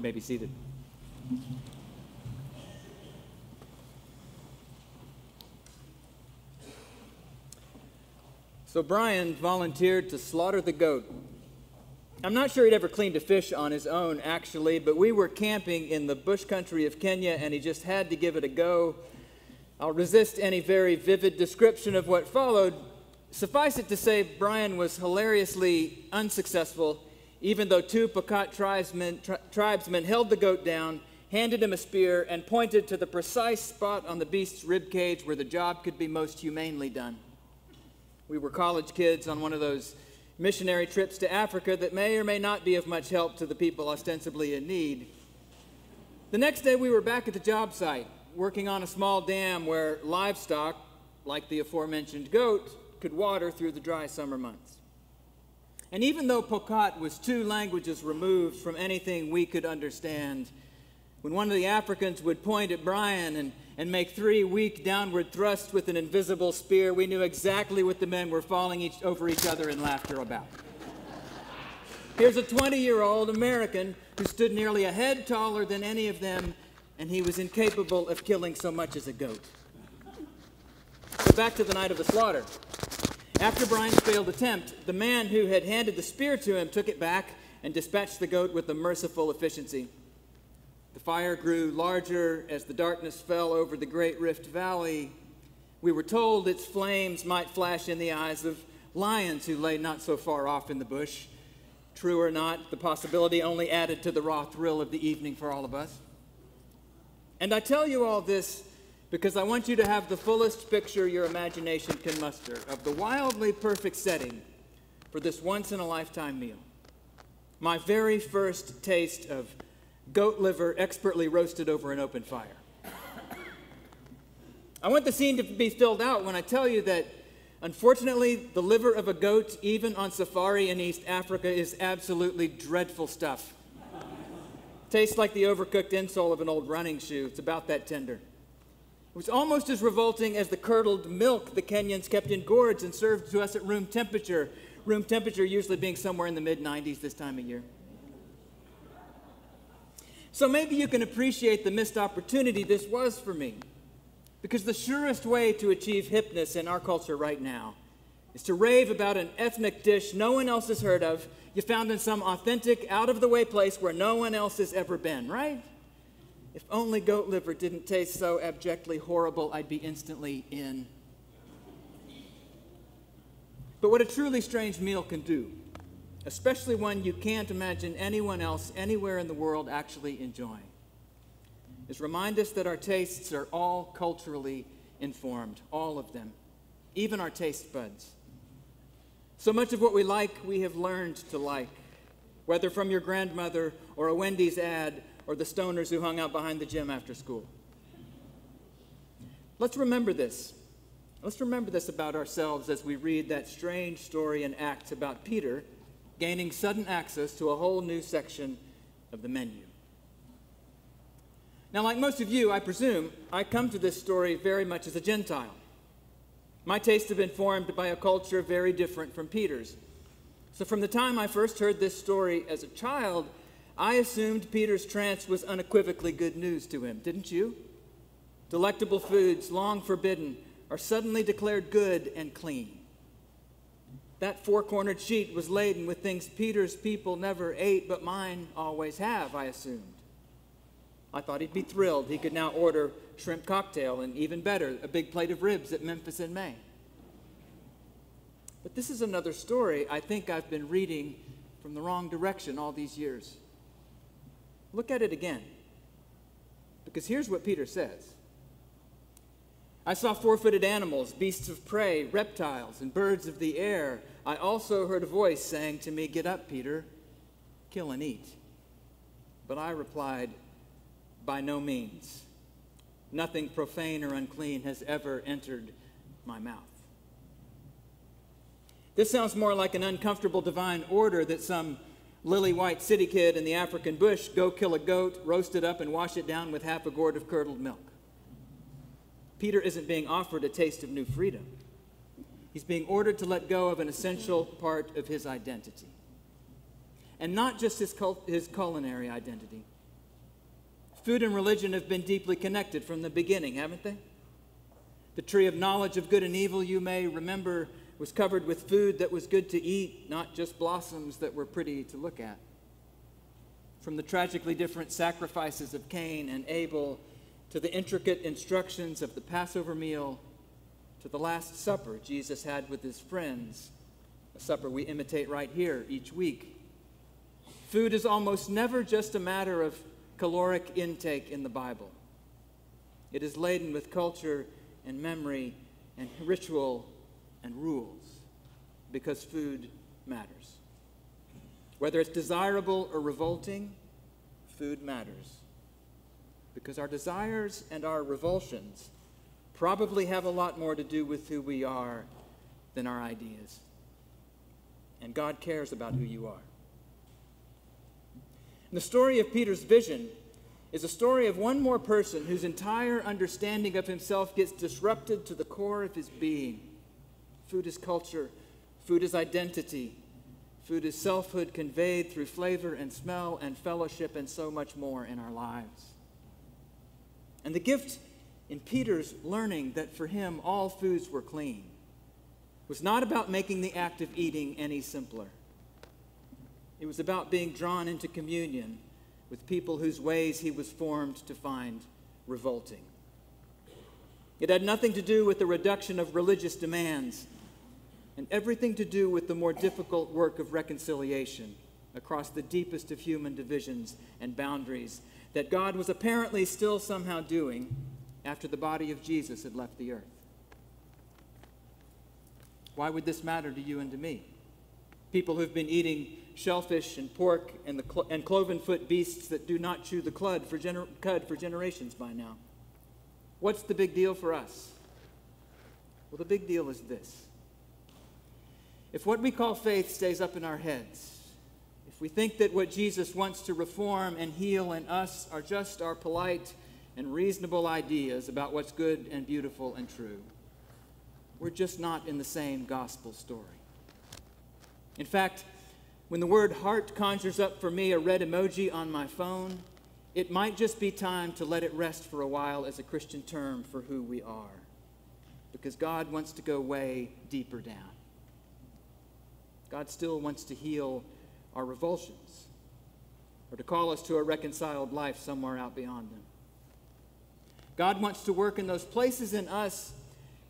may be seated. So Brian volunteered to slaughter the goat. I'm not sure he'd ever cleaned a fish on his own, actually, but we were camping in the bush country of Kenya, and he just had to give it a go. I'll resist any very vivid description of what followed. Suffice it to say, Brian was hilariously unsuccessful, even though two Pokot tribesmen held the goat down, handed him a spear, and pointed to the precise spot on the beast's rib cage where the job could be most humanely done. We were college kids on one of those missionary trips to Africa that may or may not be of much help to the people ostensibly in need. The next day we were back at the job site, working on a small dam where livestock, like the aforementioned goat, could water through the dry summer months. And even though Pokot was 2 languages removed from anything we could understand, when one of the Africans would point at Brian and make 3 weak downward thrusts with an invisible spear, we knew exactly what the men were falling over each other in laughter about. Here's a 20-year-old American who stood nearly a head taller than any of them, and he was incapable of killing so much as a goat. So back to the night of the slaughter. After Brian's failed attempt, the man who had handed the spear to him took it back and dispatched the goat with a merciful efficiency. The fire grew larger as the darkness fell over the Great Rift Valley. We were told its flames might flash in the eyes of lions who lay not so far off in the bush. True or not, the possibility only added to the raw thrill of the evening for all of us. And I tell you all this because I want you to have the fullest picture your imagination can muster of the wildly perfect setting for this once-in-a-lifetime meal. My very first taste of goat liver expertly roasted over an open fire. I want the scene to be filled out when I tell you that, unfortunately, the liver of a goat, even on safari in East Africa, is absolutely dreadful stuff. Tastes like the overcooked insole of an old running shoe. It's about that tender. It was almost as revolting as the curdled milk the Kenyans kept in gourds and served to us at room temperature usually being somewhere in the mid-90s this time of year. So maybe you can appreciate the missed opportunity this was for me, because the surest way to achieve hipness in our culture right now is to rave about an ethnic dish no one else has heard of, you found in some authentic, out-of-the-way place where no one else has ever been, right? If only goat liver didn't taste so abjectly horrible, I'd be instantly in. But what a truly strange meal can do, especially one you can't imagine anyone else anywhere in the world actually enjoying, is remind us that our tastes are all culturally informed, all of them, even our taste buds. So much of what we like, we have learned to like, whether from your grandmother or a Wendy's ad or the stoners who hung out behind the gym after school. Let's remember this. Let's remember this about ourselves as we read that strange story in Acts about Peter gaining sudden access to a whole new section of the menu. Now, like most of you, I presume, I come to this story very much as a Gentile. My tastes have been formed by a culture very different from Peter's. So from the time I first heard this story as a child, I assumed Peter's trance was unequivocally good news to him, didn't you? Delectable foods, long forbidden, are suddenly declared good and clean. That four-cornered sheet was laden with things Peter's people never ate, but mine always have, I assumed. I thought he'd be thrilled. He could now order shrimp cocktail and, even better, a big plate of ribs at Memphis in May. But this is another story I think I've been reading from the wrong direction all these years. Look at it again, because here's what Peter says. I saw four-footed animals, beasts of prey, reptiles, and birds of the air. I also heard a voice saying to me, "Get up, Peter, kill and eat." But I replied, "By no means. Nothing profane or unclean has ever entered my mouth." This sounds more like an uncomfortable divine order that some lily-white city kid in the African bush go kill a goat, roast it up, and wash it down with half a gourd of curdled milk. Peter isn't being offered a taste of new freedom. He's being ordered to let go of an essential part of his identity. And not just his culinary identity, Food and religion have been deeply connected from the beginning, haven't they? The tree of knowledge of good and evil, you may remember, was covered with food that was good to eat, not just blossoms that were pretty to look at. From the tragically different sacrifices of Cain and Abel to the intricate instructions of the Passover meal to the Last Supper Jesus had with his friends, a supper we imitate right here each week. Food is almost never just a matter of caloric intake in the Bible. It is laden with culture and memory and ritual and rules, because food matters. Whether it's desirable or revolting, food matters. Because our desires and our revulsions probably have a lot more to do with who we are than our ideas. And God cares about who you are. And the story of Peter's vision is a story of one more person whose entire understanding of himself gets disrupted to the core of his being. Food is culture. Food is identity. Food is selfhood conveyed through flavor and smell and fellowship and so much more in our lives. And the gift in Peter's learning that for him all foods were clean was not about making the act of eating any simpler. It was about being drawn into communion with people whose ways he was formed to find revolting. It had nothing to do with the reduction of religious demands and everything to do with the more difficult work of reconciliation across the deepest of human divisions and boundaries that God was apparently still somehow doing after the body of Jesus had left the earth. Why would this matter to you and to me? People who've been eating shellfish and pork and cloven-foot beasts that do not chew the cud for generations by now. What's the big deal for us? Well, the big deal is this. If what we call faith stays up in our heads, if we think that what Jesus wants to reform and heal in us are just our polite and reasonable ideas about what's good and beautiful and true, we're just not in the same gospel story. In fact, when the word heart conjures up for me a red emoji on my phone, it might just be time to let it rest for a while as a Christian term for who we are, because God wants to go way deeper down. God still wants to heal our revulsions, or to call us to a reconciled life somewhere out beyond them. God wants to work in those places in us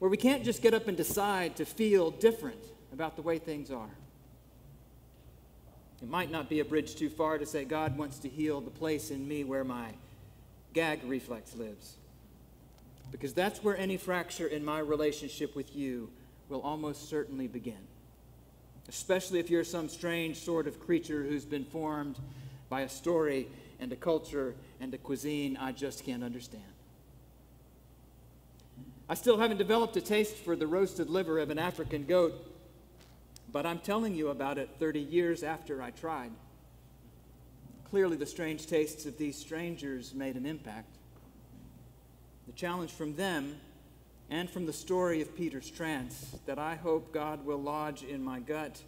where we can't just get up and decide to feel different about the way things are. It might not be a bridge too far to say God wants to heal the place in me where my gag reflex lives, because that's where any fracture in my relationship with you will almost certainly begin, especially if you're some strange sort of creature who's been formed by a story and a culture and a cuisine I just can't understand. I still haven't developed a taste for the roasted liver of an African goat, but I'm telling you about it 30 years after I tried. Clearly, the strange tastes of these strangers made an impact. The challenge from them and from the story of Peter's trance that I hope God will lodge in my gut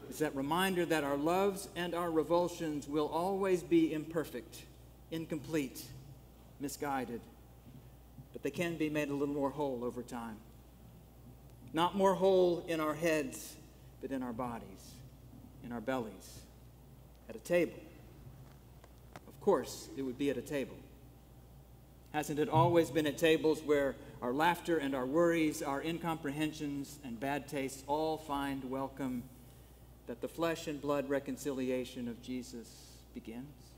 is that reminder that our loves and our revulsions will always be imperfect, incomplete, misguided, but they can be made a little more whole over time. Not more whole in our heads, but in our bodies, in our bellies, at a table. Of course, it would be at a table. Hasn't it always been at tables where our laughter and our worries, our incomprehensions and bad tastes all find welcome, that the flesh and blood reconciliation of Jesus begins?